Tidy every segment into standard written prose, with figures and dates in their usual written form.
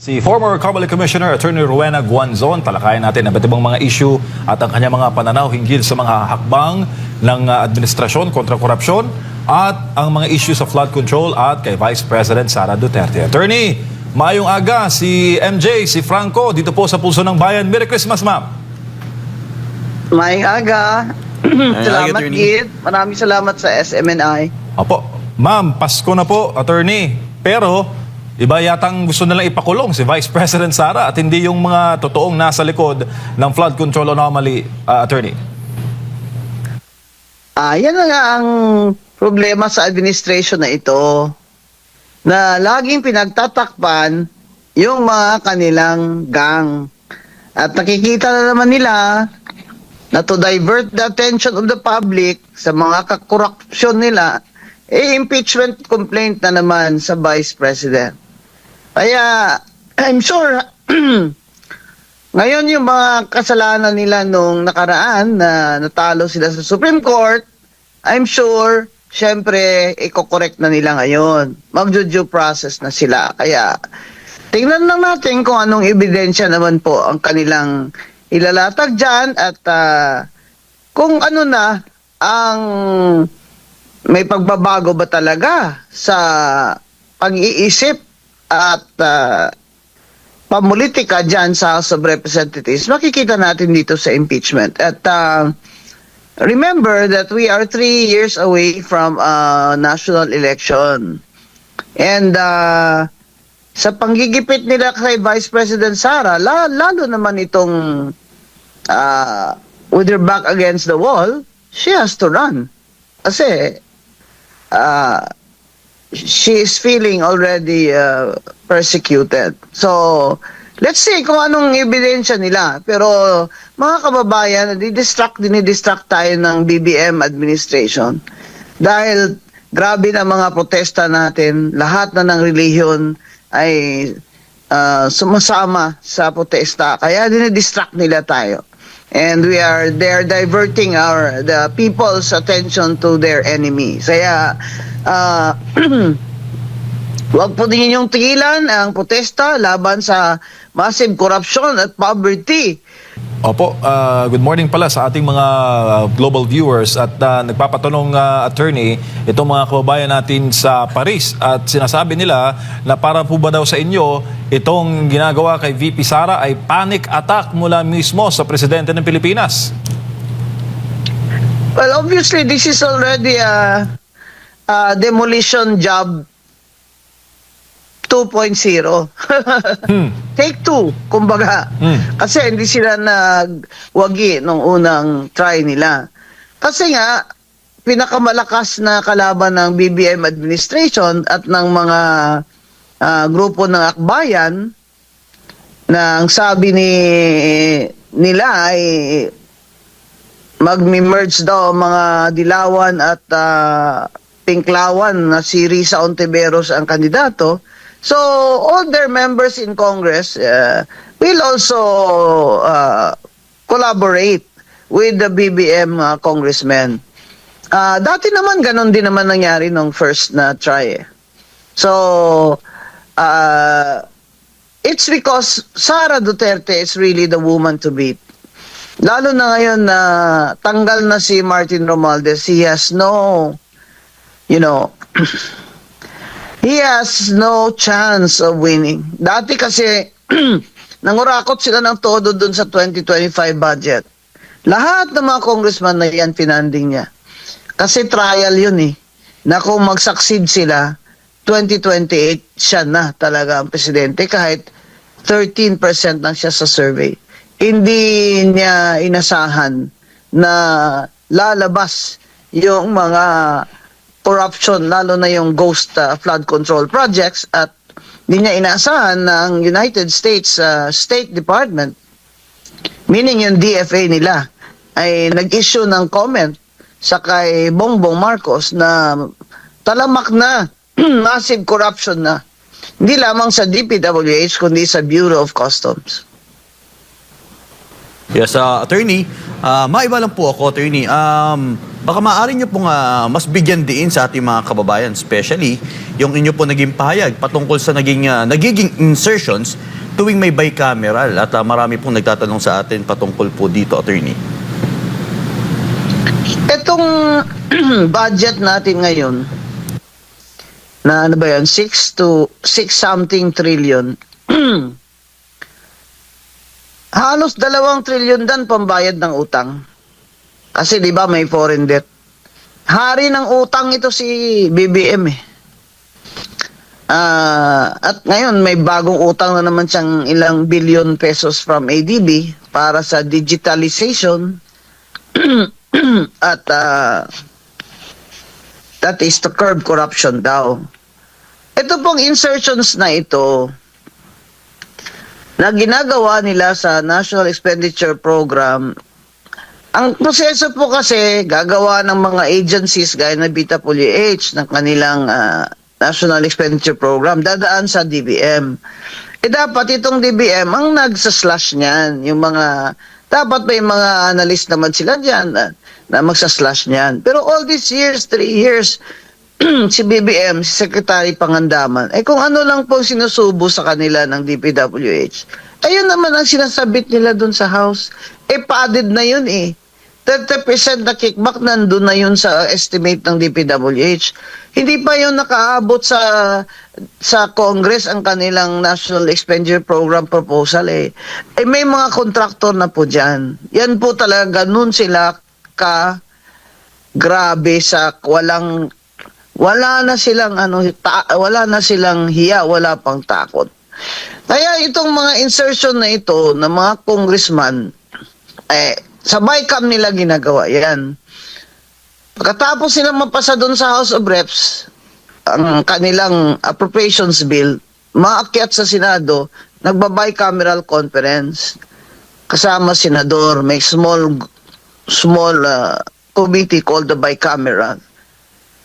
Si former Kamali Commissioner Attorney Rowena Guanzon, talakayan natin ang iba't ibang mga issue at ang kanyang mga pananaw hinggil sa mga hakbang ng administrasyon kontra korupsyon at ang mga issue sa flood control at kay Vice President Sara Duterte. Attorney, maayong aga si MJ, si Franco dito po sa Pulso ng Bayan. Merry Christmas, ma'am. Maayong aga. Salamat, Gid. Maraming salamat sa SMNI. Opo. Ma'am, Pasko na po, attorney. Pero iba yatang gusto nilang ipakulong si Vice President Sara at hindi yung mga totoong nasa likod ng flood control anomaly, attorney. Yan na nga ang problema sa administration na ito, na laging pinagtatakpan yung mga kanilang gang. At nakikita na naman nila na to divert the attention of the public sa mga kakorupsyon nila, impeachment complaint na naman sa Vice President. Kaya, I'm sure, ngayon yung mga kasalanan nila nung nakaraan na natalo sila sa Supreme Court, I'm sure, syempre, i-correct na nila ngayon. Mag-due process na sila. Kaya, tingnan lang natin kung anong ebidensya naman po ang kanilang ilalatag dyan at kung ano na ang may pagbabago ba talaga sa pag-iisip at pamulitika dyan sa House of Representatives, makikita natin dito sa impeachment. At remember that we are 3 years away from a national election. And sa panggigipit nila kay Vice President Sara, lalo naman itong with her back against the wall, she has to run. Kasi she is feeling already persecuted. So, let's see kung anong ebidensya nila. Pero, mga kababayan, dinidistract tayo ng BBM administration. Dahil, grabe na mga protesta natin. Lahat na ng relihiyon ay sumasama sa protesta. Kaya, dinidistract nila tayo. And they're diverting the people's attention to their enemy. Kaya, huwag po din yung tigilan ang protesta laban sa massive corruption at poverty. Opo, good morning pala sa ating mga global viewers at nagpapatanong attorney itong mga kababayan natin sa Paris at sinasabi nila na para po ba daw sa inyo itong ginagawa kay VP Sara ay panic attack mula mismo sa presidente ng Pilipinas? Well, obviously this is already a demolition job 2.0. Take 2, kumbaga. Kasi hindi sila nagwagi nung unang try nila. Kasi nga, pinakamalakas na kalaban ng BBM administration at ng mga grupo ng akbayan na ang sabi nila ay mag-merge daw mga Dilawan at Pinklawan na si Risa Ontiveros ang kandidato. So, all their members in Congress will also collaborate with the BBM congressmen. Dati naman, ganon din naman nangyari nung first na try. So, it's because Sara Duterte is really the woman to beat. Lalo na ngayon na tanggal na si Martin Romualdez, he has no, he has no chance of winning. Dati kasi, nangurakot sila ng todo dun sa 2025 budget. Lahat ng mga congressman na yan, pinanding niya. Kasi trial yun na kung mag-succeed sila, 2028 siya na talaga ang presidente kahit 13% lang siya sa survey. Hindi niya inasahan na lalabas yung mga corruption, lalo na yung ghost flood control projects, at hindi niya inaasahan na ang United States State Department, meaning yung DFA nila, ay nag-issue ng comment sa kay Bongbong Marcos na talamak na massive corruption na. Hindi lamang sa DPWH, kundi sa Bureau of Customs. Yes, attorney, maiba lang po ako, attorney. baka maaari nyo pong mas bigyan diin sa ating mga kababayan, especially yung inyo po naging pahayag patungkol sa nagiging insertions tuwing may bicameral at marami pong nagtatanong sa atin patungkol po dito, Attorney. Itong budget natin ngayon, na ano ba yan, 6 something trillion, halos 2 trillion dan pambayad ng utang. Kasi di ba may foreign debt. Hari ng utang ito si BBM eh. At ngayon may bagong utang na naman siyang ilang billion pesos from ADB para sa digitalization at that is to curb corruption daw. Ito pong insertions na ito na ginagawa nila sa National Expenditure Program, ang proseso po kasi gagawa ng mga agencies gaya ng BWH ng kanilang National Expenditure Program, dadaan sa DBM. Dapat itong DBM ang nagsaslash niyan. Yung mga, dapat may mga analyst naman sila dyan na magsaslash niyan. Pero all these years, 3 years, si BBM, si Secretary Pangandaman, kung ano lang po sinusubo sa kanila ng DPWH, ayun naman ang sinasabit nila dun sa House. Padded na yun 30% na kickback nandun na yun sa estimate ng DPWH. Hindi pa yun nakaabot sa Congress ang kanilang National Expenditure Program proposal may mga kontraktor na po dyan. Yan po talaga, ganun sila grabe sa wala na silang hiya, wala pang takot. Kaya itong mga insertion na ito ng mga congressman, sa BICAM nila ginagawa yan. Pagkatapos sila mapasa doon sa House of Reps, ang kanilang appropriations bill, maakyat sa Senado, nagba-bicameral conference. Kasama senador, may small committee called the bicameral.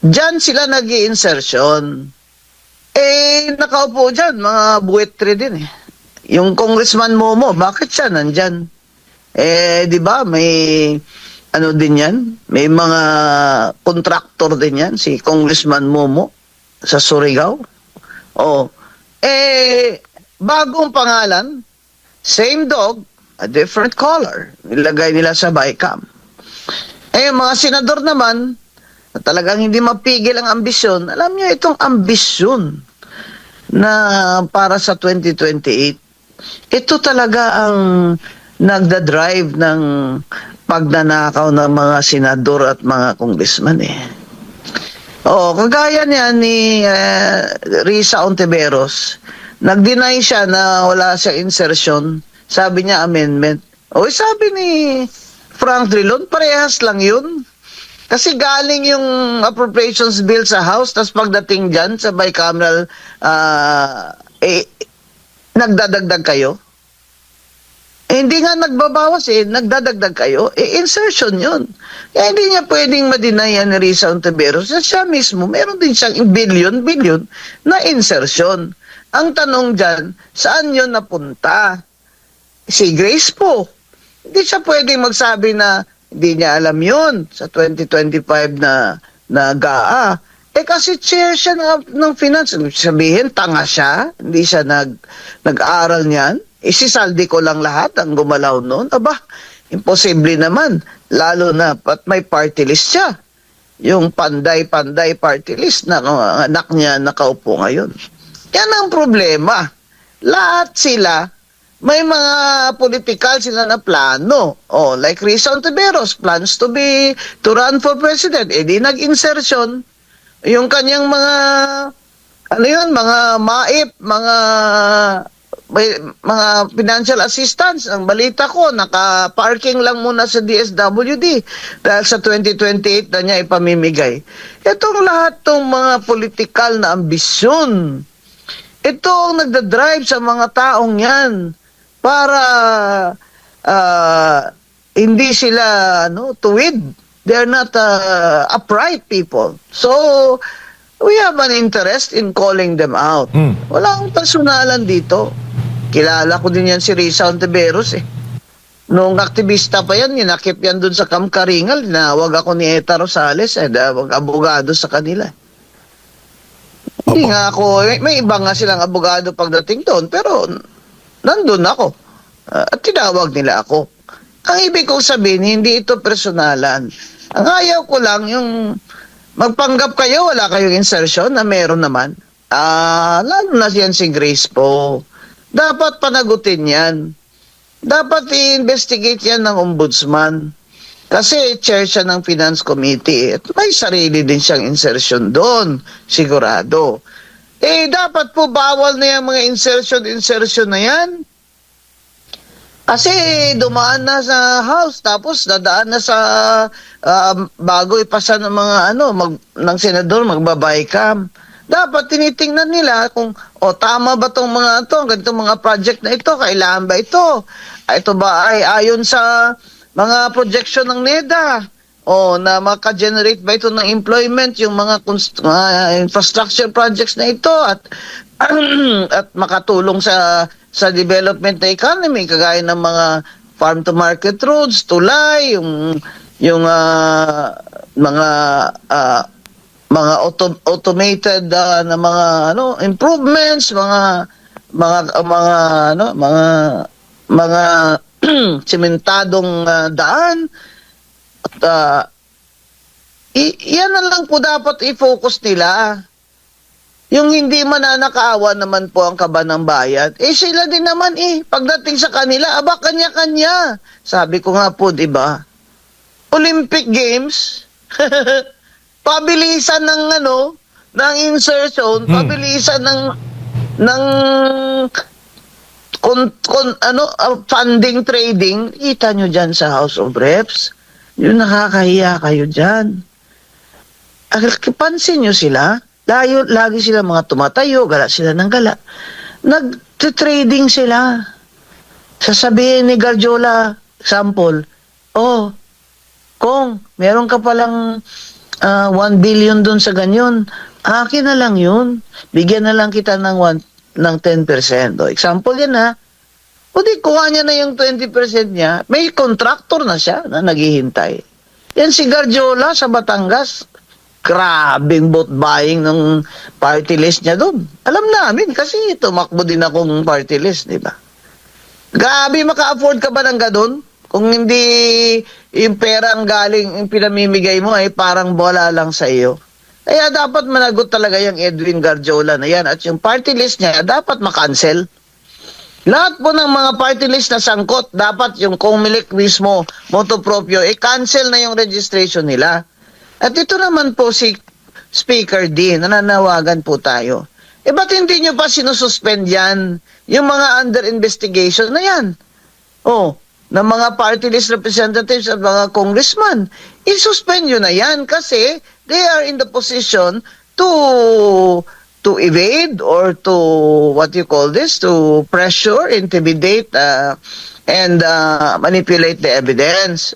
Diyan sila nag-i-insertion. Nakaupo dyan, mga buwetri din Yung Congressman Momo, bakit siya nandyan? Di ba, may ano din yan? May mga contractor din yan, si Congressman Momo sa Surigao. Bagong pangalan, same dog, a different color. Nilagay nila sa BICAM. Mga senador naman, na talagang hindi mapigil ang ambisyon. Alam niyo, itong ambisyon na para sa 2028, ito talaga ang nagda-drive ng pagnanakaw ng mga senador at mga congressman kagaya niya ni Risa Ontiveros, nag-deny siya na wala siyang insertion. Sabi niya amendment. Sabi ni Frank Drilon, parehas lang yun. Kasi galing yung appropriations bill sa House, tapos pagdating dyan sa bicameral, nagdadagdag kayo. Hindi nga nagbabawas nagdadagdag kayo. Insertion yun. Kaya hindi niya pwedeng madinayan ni Risa Ontiveros na siya mismo, meron din siyang billion na insertion. Ang tanong dyan, saan yun napunta? Si Grace po. Hindi siya pwedeng magsabi na hindi niya alam yun sa 2025 na GAA. Kasi chair siya ng finance. Sabihin, tanga siya. Hindi siya nag-aaral niyan. Isisaldi ko lang lahat ang gumalaw noon. Imposible naman. Lalo na pat may party list siya. Yung panday-panday party list na anak niya nakaupo ngayon. Yan ang problema. Lahat sila may mga political sila na plano. Like Risa Ontiveros, plans to run for president. Di nag-insertion. Yung kanyang mga, mga MAIP, mga financial assistance. Ang balita ko, naka-parking lang muna sa DSWD dahil sa 2028 na niya ipamimigay. Itong lahat ng mga political na ambisyon, ito ang nagdadrive sa mga taong yan para hindi sila tuwid. They're not upright people. So, we have an interest in calling them out. Wala akong personalan dito. Kilala ko din yan si Risa Ontiveros Nung aktivista pa yan, ninakip yan dun sa Kamkaringal, tinawag ako ni Eta Rosales, abogado sa kanila. Hindi nga ako, may iba nga silang abogado pagdating doon, pero nandun ako. At tinawag nila ako. Ang ibig kong sabihin, hindi ito personalan. Ang ayaw ko lang yung magpanggap kayo, wala kayong insertion na meron naman. Lalo na yan si Grace po. Dapat panagutin yan. Dapat i-investigate yan ng ombudsman. Kasi chair siya ng Finance Committee. At may sarili din siyang insertion doon. Sigurado. Dapat po bawal na yung mga insertion na yan. Kasi dumaan na sa House, tapos dadaan na sa bago ipasa ng mga ng senador, magbabaycam. Dapat tinitingnan nila kung tama ba tong mga ganitong mga project na ito, kailangan ba ito? Ito ba ay ayon sa mga projection ng NEDA? Na maka-generate ba ito ng employment yung mga infrastructure projects na ito at makatulong sa development ng economy kagaya ng mga farm to market roads, tulay, yung mga automated na mga improvements, mga sementadong daan. At yan na lang po dapat i-focus nila. Yung hindi mananakaawa naman po ang kaban ng bayan. Sila din naman pagdating sa kanila, kanya-kanya. Sabi ko nga po, di ba? Olympic Games, pabilisan ng insertion, pabilisan ng funding trading. Kita nyo dyan sa House of Reps. Yung nakakahiya kayo dyan. Pansin nyo sila, lagi sila mga tumatayo, gala sila ng gala. Nag-trading sila. Sasabihin ni Garjola, example, kung meron ka palang 1 billion dun sa ganyan, akin na lang yun. Bigyan na lang kita ng 10%. Example yan ha. O di, kuha niya na yung 20% niya. May contractor na siya na naghihintay. Yan si Garjola sa Batangas. Grabing vote buying ng party list niya doon. Alam namin kasi tumakbo din akong party list, di ba? Grabe, maka-afford ka ba ng gadon? Kung hindi yung pera ang galing, yung pinamimigay mo ay parang bola lang sa iyo. Kaya dapat managot talaga yung Edwin Garjola na yan. At yung party list niya, dapat makancel. Lahat po ng mga party list na sangkot, dapat yung Comelec mismo, motu proprio, cancel na yung registration nila. At ito naman po si Speaker D, nananawagan po tayo. Ba't hindi nyo pa sinususpend yan? Yung mga under investigation na yan. Ng mga party list representatives at mga congressman. I-suspend nyo na yan kasi they are in the position to evade or to, to pressure, intimidate, and manipulate the evidence.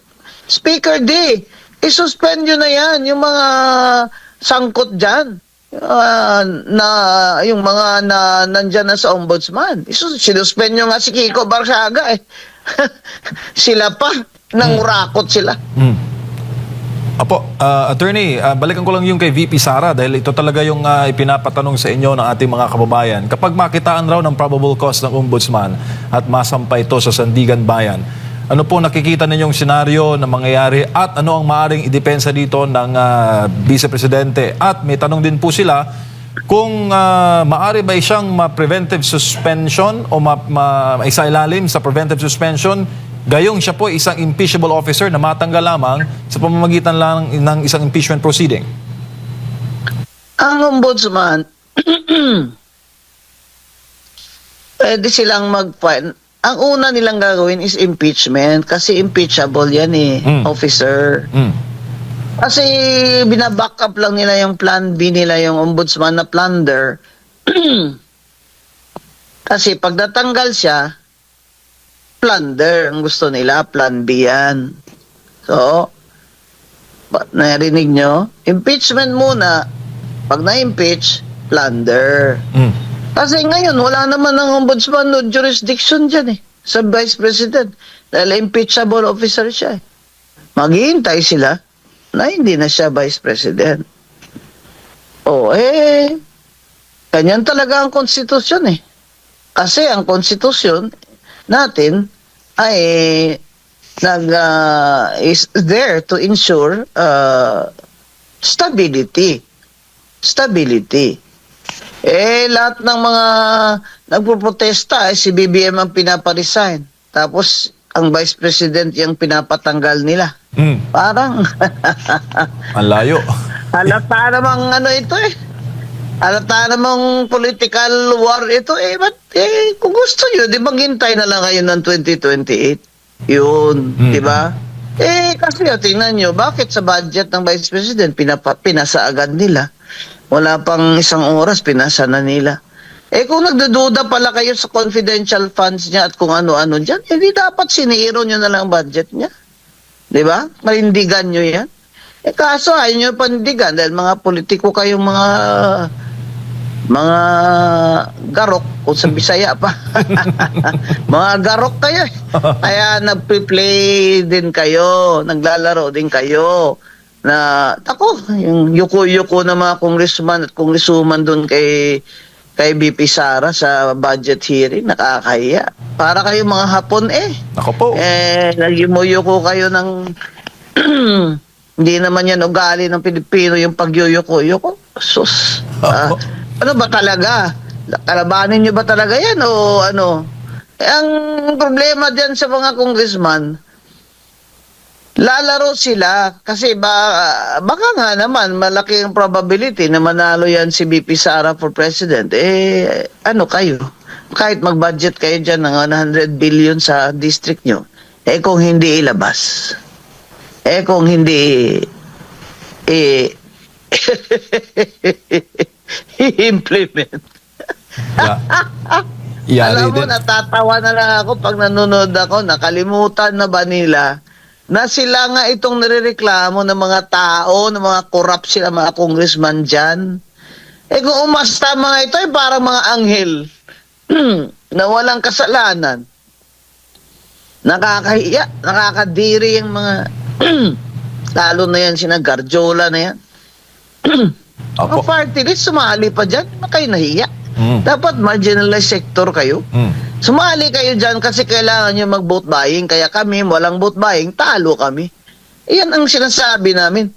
Speaker D, i-suspend nyo na yan, yung mga sangkot dyan, yung mga nandyan na sa ombudsman. Sinuspend nyo nga si Kiko Barsaga Sila pa, nangurakot sila. Attorney, balikan ko lang yung kay VP Sara dahil ito talaga yung ipinapatanong sa inyo ng ating mga kababayan. Kapag makitaan raw ng probable cause ng ombudsman at masampa ito sa Sandigan Bayan, ano po nakikita ninyong senaryo na mangyayari at ano ang maaaring idepensa dito ng Vice Presidente? At may tanong din po sila kung maaari ba siyang ma-preventive suspension o maisailalim sa preventive suspension gayong siya po isang impeachable officer na matanggal lamang sa pamamagitan lang ng isang impeachment proceeding? Ang ombudsman, pwede silang mag-file. Ang una nilang gagawin is impeachment kasi impeachable yan officer. Kasi binaback up lang nila yung plan B nila, yung ombudsman na plunder. Kasi pag natanggal siya, plunder ang gusto nila, plan B yan. So, narinig nyo? Impeachment muna. Pag na-impeach, plunder. Kasi ngayon, wala naman ng ombudsman no jurisdiction dyan sa Vice President. Dahil impeachable officer siya. Maghihintay sila na hindi na siya vice president. Ganyan talaga ang konstitusyon eh. Kasi ang konstitusyon natin ay is there to ensure stability. Stability. Lahat ng mga nagpoprotesta si BBM ang pinaparesign. Tapos ang vice president yung pinapatanggal nila. Parang Ang layo. halata namang ito eh. Halata namang political war ito eh. But kung gusto nyo, di maghintay na lang kayo ng 2028. Yun, di ba? Kasi tingnan nyo, bakit sa budget ng vice president pinasa agad nila? Wala pang isang oras, pinasa na nila. Kung nagdududa pala kayo sa confidential funds niya at kung ano-ano dyan, di dapat siniro nyo na lang budget niya. Di ba? Panindigan nyo yan. Kaso ayaw nyo panindigan dahil mga politiko kayong mga garok, kung sa Bisaya pa. Mga garok kayo. Kaya nagpe-play din kayo, naglalaro din kayo. Yung yuko-yuko na mga congressman at congresswoman doon kay BP Sara sa budget hearing, nakakahiya. Para kayo mga Hapon Ako po. nagyumuyuko kayo ng hindi naman yan ugali ng Pilipino yung pagyuyuko-yuko. Sus. Ano ba talaga? Kalabanin nyo ba talaga yan o ano? Ang problema dyan sa mga congressman, lalaro sila kasi baka nga naman malaki ang probability na manalo yan si BP Sara for president. Ano kayo? Kahit mag-budget kayo dyan ng 100 billion sa district nyo, kung hindi ilabas, kung hindi i-implement. Alam mo, natatawa na lang ako pag nanonood ako, nakalimutan na ba nila na sila nga itong nirereklamo ng mga tao, ng mga corrupt sila, mga congressman dyan. Kung umasta mga ito, parang mga anghel na walang kasalanan. Nakakahiya, nakakadiri yung mga lalo na yan, sina Garjola na yan. Ang party list, sumali pa dyan, kayo nahiya. Dapat marginalized sector kayo. Sumali kayo dyan kasi kailangan nyo mag-vote buying. Kaya kami, walang vote buying, talo kami. Iyan ang sinasabi namin.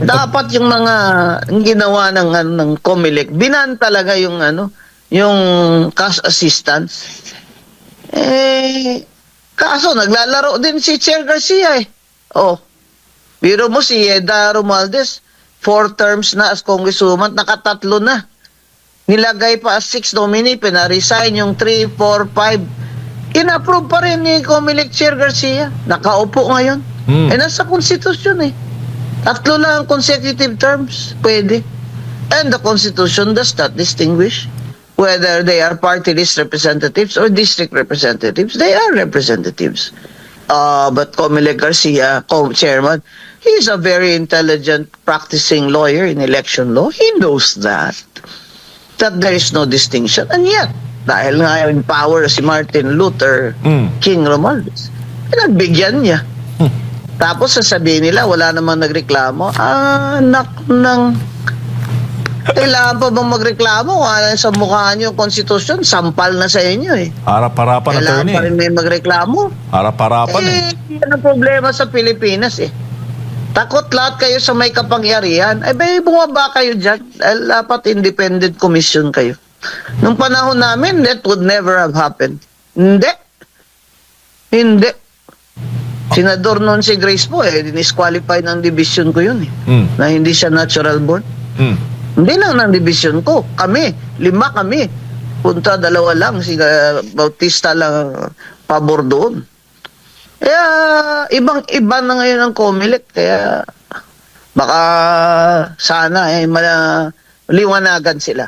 Dapat yung mga ginawa ng COMELEC, binan talaga yung cash assistance. Kaso naglalaro din si Chair Garcia eh. Biro mo si Yeda Romualdez, 4 terms na as congresswoman, nakatatlo na. Nilagay pa as 6 nominee, pina-resign yung 3, 4, 5. In-approve pa rin ni COMELEC Chair Garcia. Nakaupo ngayon. Nasa konstitusyon eh. 3 lang consecutive terms. Pwede. And the Constitution does not distinguish whether they are party list representatives or district representatives. They are representatives. But COMELEC Garcia, chairman, he's a very intelligent practicing lawyer in election law. He knows that there is no distinction. And yet, dahil nga in power si Martin Luther King Romualdez, pinagbigyan niya. Tapos sasabihin nila, wala namang nagreklamo. Anak ng... Kailangan pa bang magreklamo? Kung sa mukha niyo yung konstitusyon, sampal na sa inyo eh. Harap-harapan, kailangan attorney. pa rin may magreklamo. Harap-harapan Yan ang problema sa Pilipinas eh. Takot lahat kayo sa may kapangyarihan. Bumaba kayo dyan. Dahil dapat independent commission kayo. Nung panahon namin, that would never have happened. Hindi. Senador noon si Grace po dinisqualify ng division ko yun eh. Na hindi siya natural born. Hindi lang ng division ko. Kami, 5 kami. Punta 2 lang. Si Bautista lang pabor doon. Kaya, ibang-iba na ngayon ang COMELEC. Kaya, baka sana liwanagan sila.